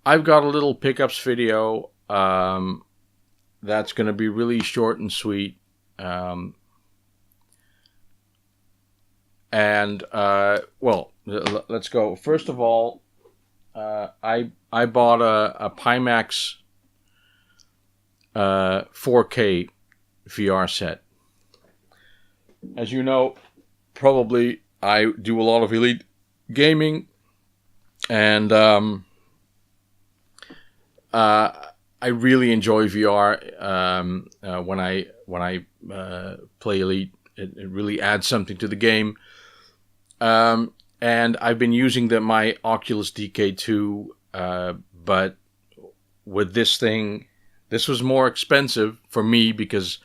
I've got a little pickups video that's going to be really short and sweet. Well, let's go. First of all, I bought a Pimax 4K VR set. As you know, probably I do a lot of Elite gaming, and I really enjoy VR when I play Elite. It really adds something to the game. And I've been using my Oculus DK2, but with this thing, this was more expensive for me because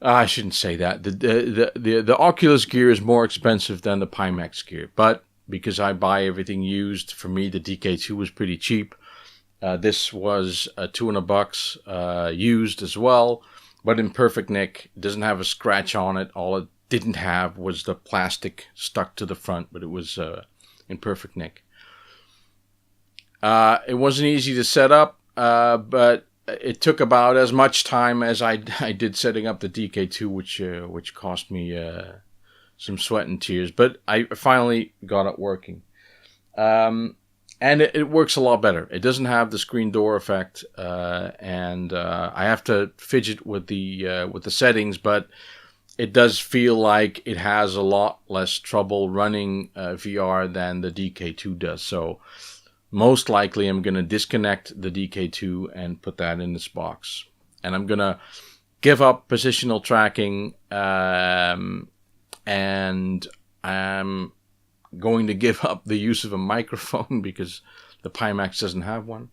I shouldn't say that. The Oculus gear is more expensive than the Pimax gear, but because I buy everything used, for me the DK2 was pretty cheap. This was $200 used as well, but in perfect nick. It doesn't have a scratch on it. All it didn't have was the plastic stuck to the front, but it was in perfect nick. It wasn't easy to set up, but it took about as much time as I did setting up the DK2, which cost me some sweat and tears. But I finally got it working. And it works a lot better. It doesn't have the screen door effect, and I have to fidget with the settings, but it does feel like it has a lot less trouble running VR than the DK2 does. So most likely I'm going to disconnect the DK2 and put that in this box. And I'm going to give up positional tracking, and I'm going to give up the use of a microphone because the Pimax doesn't have one.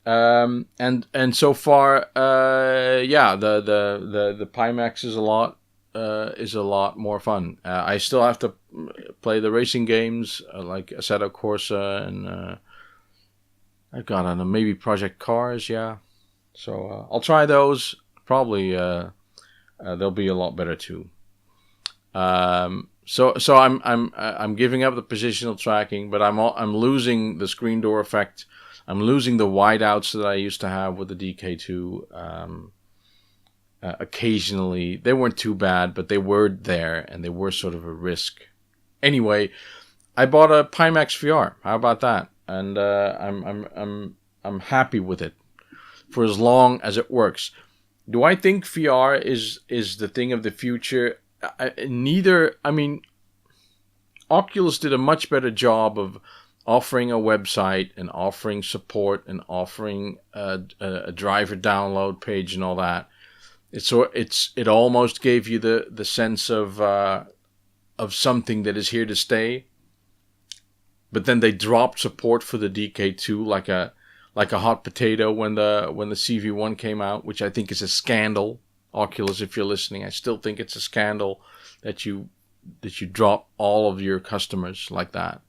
And so far, the Pimax is a lot more fun. I still have to play the racing games like Assetto Corsa and I've got maybe Project Cars. Yeah, so I'll try those. Probably they'll be a lot better too. So I'm giving up the positional tracking, but I'm losing the screen door effect. I'm losing the wideouts that I used to have with the DK2. Occasionally, they weren't too bad, but they were there, and they were sort of a risk. Anyway, I bought a Pimax VR. How about that? And I'm happy with it for as long as it works. Do I think VR is the thing of the future? Neither. I mean, Oculus did a much better job of offering a website and offering support and offering a driver download page and all that. It almost gave you the sense of something that is here to stay. But then they dropped support for the DK2 like a hot potato when the CV1 came out, which I think is a scandal. Oculus, if you're listening, I still think it's a scandal that you drop all of your customers like that,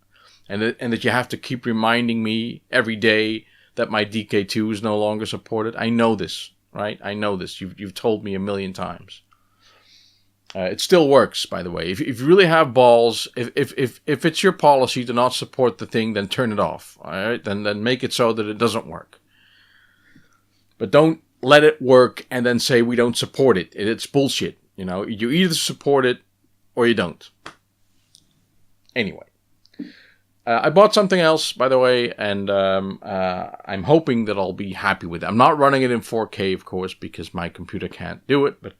and that you have to keep reminding me every day that my DK2 is no longer supported. I know this, right? I know this. You've told me a million times. It still works, by the way. If you really have balls, if it's your policy to not support the thing, then turn it off. All right, then make it so that it doesn't work. But don't let it work and then say we don't support it. It's bullshit. You know, you either support it or you don't. Anyway, I bought something else, by the way, and I'm hoping that I'll be happy with it. I'm not running it in 4K, of course, because my computer can't do it, but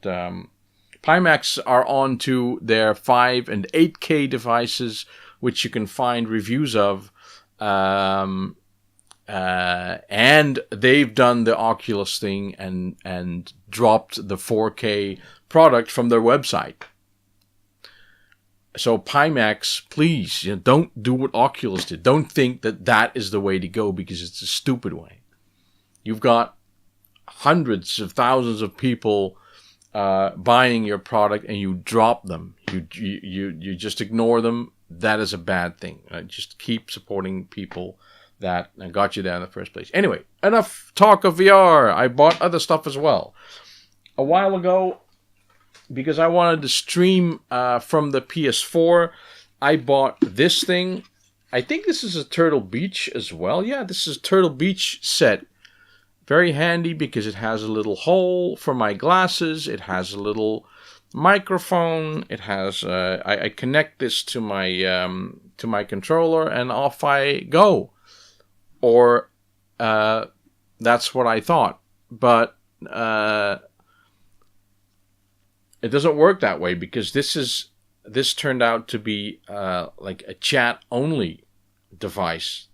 Pimax are on to their 5 and 8K devices, which you can find reviews of. And they've done the Oculus thing and dropped the 4K product from their website. So Pimax, please, don't do what Oculus did. Don't think that is the way to go, because it's a stupid way. You've got hundreds of thousands of people buying your product, and you drop them. You just ignore them. That is a bad thing. Just keep supporting people that got you there in the first place. Anyway, enough talk of VR. I bought other stuff as well. A while ago, because I wanted to stream from the PS4, I bought this thing. I think this is a Turtle Beach as well. Yeah, this is a Turtle Beach set. Very handy because it has a little hole for my glasses. It has a little microphone. It has I connect this to my controller and off I go. Or that's what I thought, but it doesn't work that way because this turned out to be like a chat only device.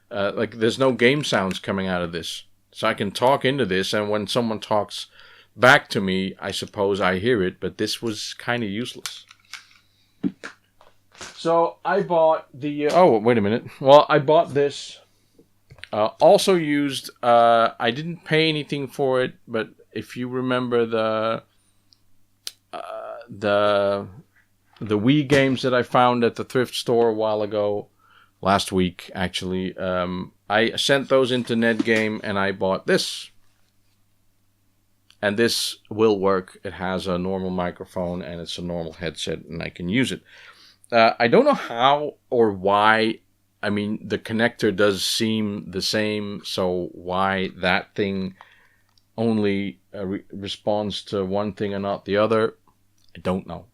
Like there's no game sounds coming out of this. So I can talk into this, and when someone talks back to me, I suppose I hear it, but this was kind of useless. So I bought the... oh, wait a minute. Well, I bought this. Also used... I didn't pay anything for it, but if you remember the Wii games that I found at the thrift store a while ago, last week actually, I sent those into Netgame and I bought this. And this will work. It has a normal microphone and it's a normal headset and I can use it. I don't know how or why. I mean, the connector does seem the same, so why that thing only responds to one thing and not the other, I don't know.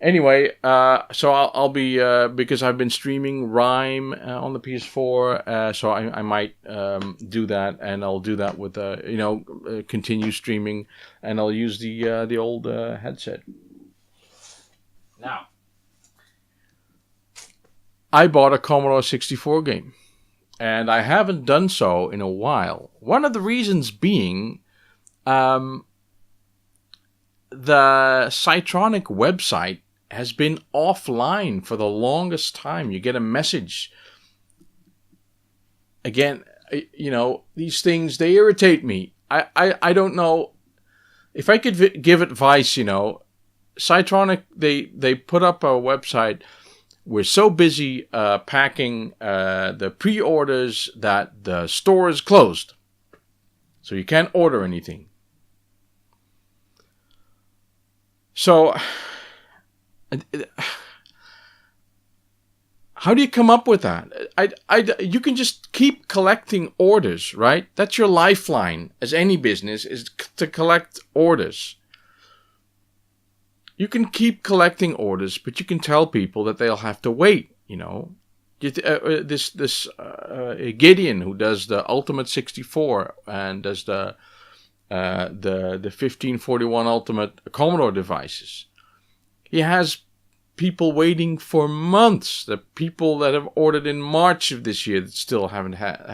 Anyway, so I'll be, because I've been streaming Rhyme on the PS4, so I might do that, and I'll do that with, continue streaming, and I'll use the old headset. Now, I bought a Commodore 64 game, and I haven't done so in a while. One of the reasons being, the Cytronic website has been offline for the longest time. You get a message. Again, these things, they irritate me. I don't know. If I could give advice, Cytronic, they put up a website. We're so busy packing the pre-orders that the store is closed. So you can't order anything. So... how do you come up with that? You can just keep collecting orders, right? That's your lifeline as any business, is to collect orders. You can keep collecting orders, but you can tell people that they'll have to wait, This Gideon, who does the Ultimate 64 and does the 1541 Ultimate Commodore devices, he has people waiting for months. The people that have ordered in March of this year that still haven't had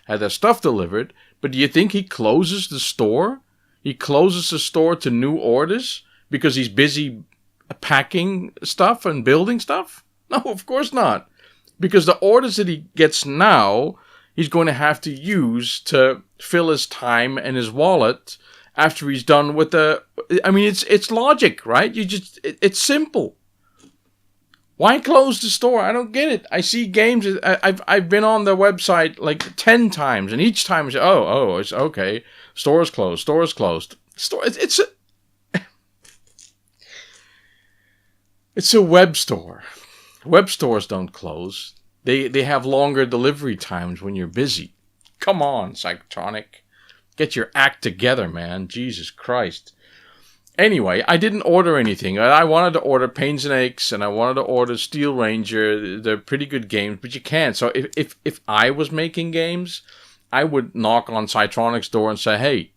their stuff delivered. But do you think he closes the store? He closes the store to new orders because he's busy packing stuff and building stuff? No, of course not. Because the orders that he gets now, he's going to have to use to fill his time and his wallet after he's done with the... I mean, it's logic, right? It's simple. Why close the store? I don't get it. I see games... I've been on the website like 10 times, and each time I say, oh, it's okay. Store is closed. It's a web store. Web stores don't close. They have longer delivery times when you're busy. Come on, Cytronic. Get your act together, man. Jesus Christ. Anyway, I didn't order anything. I wanted to order Pains and Aches, and I wanted to order Steel Ranger. They're pretty good games, but you can't. So if I was making games, I would knock on Cytronic's door and say, hey,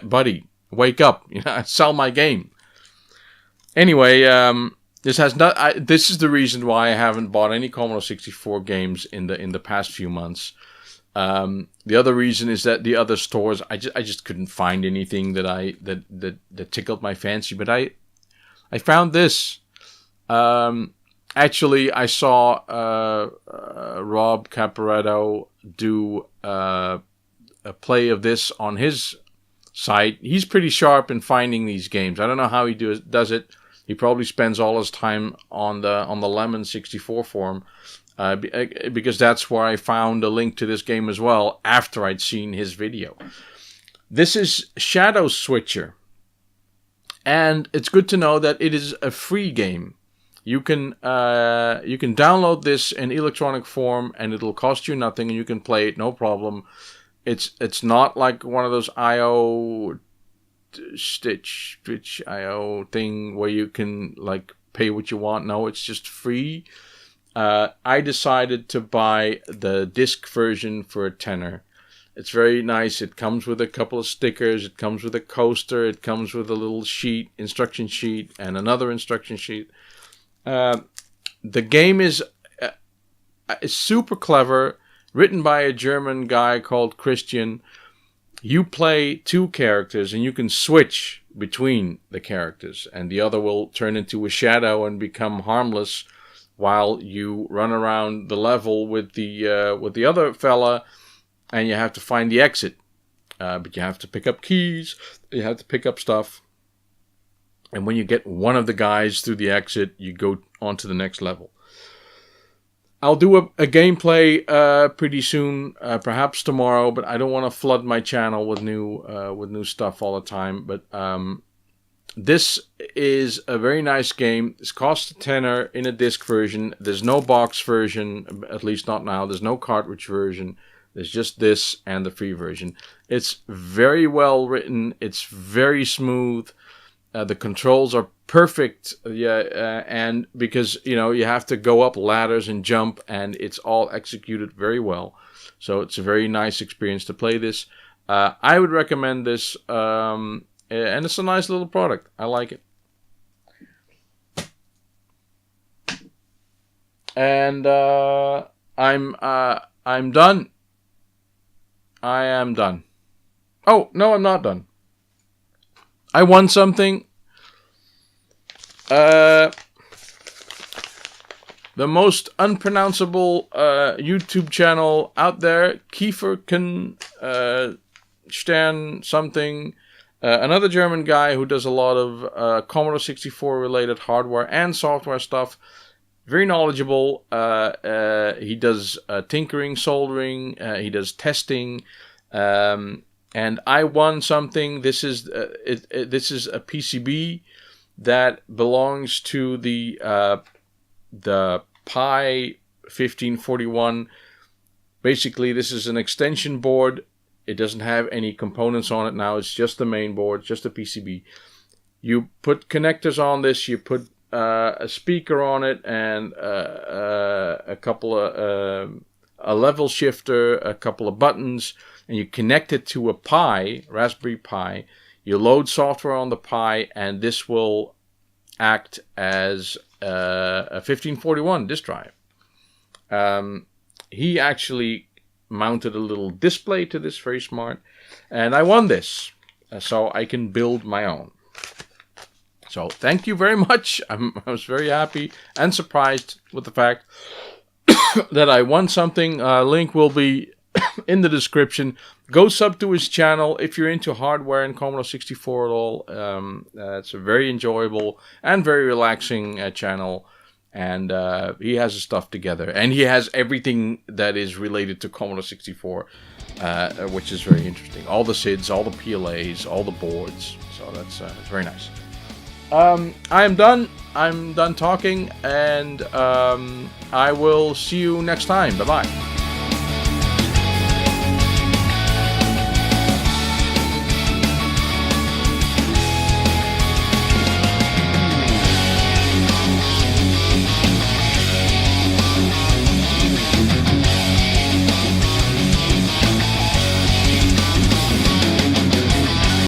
buddy, wake up. Sell my game. Anyway, this is the reason why I haven't bought any Commodore 64 games in the past few months. The other reason is that the other stores, I just couldn't find anything that tickled my fancy. But I found this. Actually, I saw Rob Caporetto do a play of this on his site. He's pretty sharp in finding these games. I don't know how he does it. He probably spends all his time on the Lemon 64 forum. Because that's where I found a link to this game as well after I'd seen his video. This is Shadow Switcher. And it's good to know that it is a free game. You can download this in electronic form, and it'll cost you nothing, and you can play it no problem. It's not like one of those Stitch IO thing where you can like pay what you want. No, it's just free. I decided to buy the disc version for a tenner. It's very nice. It comes with a couple of stickers. It comes with a coaster. It comes with a little sheet, instruction sheet, and another instruction sheet. The game is super clever, written by a German guy called Christian. You play 2 characters, and you can switch between the characters, and the other will turn into a shadow and become harmless while you run around the level with the other fella, and you have to find the exit. But you have to pick up keys, you have to pick up stuff. And when you get one of the guys through the exit, you go on to the next level. I'll do a gameplay pretty soon, perhaps tomorrow, but I don't want to flood my channel with new stuff all the time. But this is a very nice game. It's cost a tenner in a disc version. There's no box version, at least not now. There's no cartridge version. There's just this and the free version. It's very well written. It's very smooth. The controls are perfect, and because you have to go up ladders and jump, and it's all executed very well. So it's a very nice experience to play this. I would recommend this, and it's a nice little product. I like it. And I'm done. I am done. Oh no, I'm not done. I won something. The most unpronounceable YouTube channel out there, Kiefer Stern something. Another German guy who does a lot of Commodore 64 related hardware and software stuff. Very knowledgeable. He does tinkering, soldering. He does testing. And I won something. This is a PCB that belongs to the Pi 1541. Basically, this is an extension board. It doesn't have any components on it now. It's just the main board, just a PCB. You put connectors on this. You put a speaker on it, and a couple of a level shifter, a couple of buttons, and you connect it to a Pi, Raspberry Pi. You load software on the Pi, and this will act as a 1541 disk drive. He actually mounted a little display to this, very smart, and I won this, so I can build my own. So thank you very much. I was very happy and surprised with the fact that I won something. Link will be in the description. Go sub to his channel if you're into hardware and Commodore 64 at all. It's a very enjoyable and very relaxing channel. And he has his stuff together. And he has everything that is related to Commodore 64, which is very interesting. All the SIDs, all the PLAs, all the boards. So that's very nice. I'm done. I'm done talking. And I will see you next time. Bye-bye.